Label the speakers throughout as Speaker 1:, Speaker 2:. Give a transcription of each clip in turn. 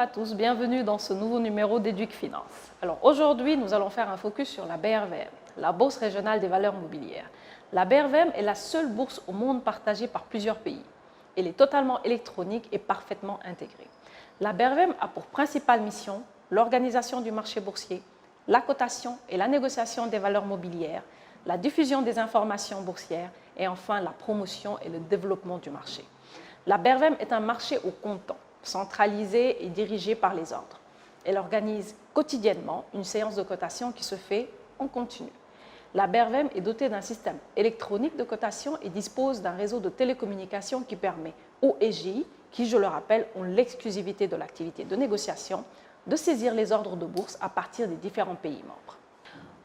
Speaker 1: à tous, bienvenue dans ce nouveau numéro d'Éduc Finance. Alors aujourd'hui, nous allons faire un focus sur la BRVM, la Bourse régionale des valeurs mobilières. La BRVM est la seule bourse au monde partagée par plusieurs pays. Elle est totalement électronique et parfaitement intégrée. La BRVM a pour principale mission l'organisation du marché boursier, la cotation et la négociation des valeurs mobilières, la diffusion des informations boursières et enfin la promotion et le développement du marché. La BRVM est un marché au comptant, centralisé et dirigé par les ordres. Elle organise quotidiennement une séance de cotation qui se fait en continu. La BRVM est dotée d'un système électronique de cotation et dispose d'un réseau de télécommunications qui permet aux EGI, qui, je le rappelle, ont l'exclusivité de l'activité de négociation, de saisir les ordres de bourse à partir des différents pays membres.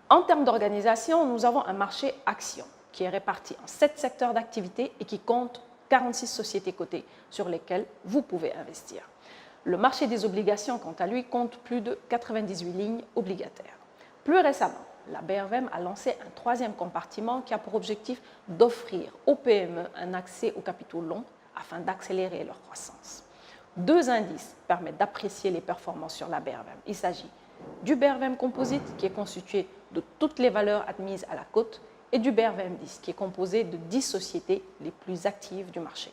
Speaker 1: En termes d'organisation, nous avons un marché action qui est réparti en 7 secteurs d'activité et qui compte 46 sociétés cotées sur lesquelles vous pouvez investir. Le marché des obligations, quant à lui, compte plus de 98 lignes obligataires. Plus récemment, la BRVM a lancé un 3e compartiment qui a pour objectif d'offrir aux PME un accès aux capitaux longs afin d'accélérer leur croissance. 2 indices permettent d'apprécier les performances sur la BRVM. Il s'agit du BRVM Composite qui est constitué de toutes les valeurs admises à la cote et du BRVM 10 qui est composé de 10 sociétés les plus actives du marché.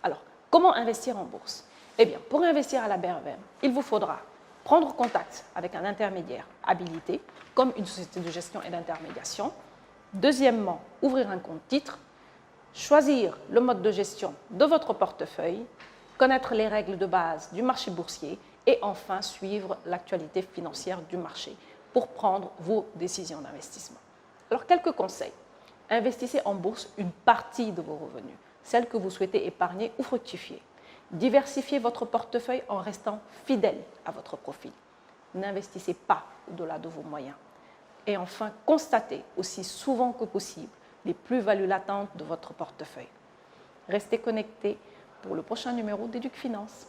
Speaker 1: Alors, comment investir en bourse? Eh bien, pour investir à la BRVM, il vous faudra prendre contact avec un intermédiaire habilité, comme une société de gestion et d'intermédiation. Deuxièmement, ouvrir un compte titre, choisir le mode de gestion de votre portefeuille, connaître les règles de base du marché boursier et enfin suivre l'actualité financière du marché pour prendre vos décisions d'investissement. Alors, quelques conseils. Investissez en bourse une partie de vos revenus, celle que vous souhaitez épargner ou fructifier. Diversifiez votre portefeuille en restant fidèle à votre profil. N'investissez pas au-delà de vos moyens. Et enfin, constatez aussi souvent que possible les plus-values latentes de votre portefeuille. Restez connectés pour le prochain numéro d'Éduc Finance.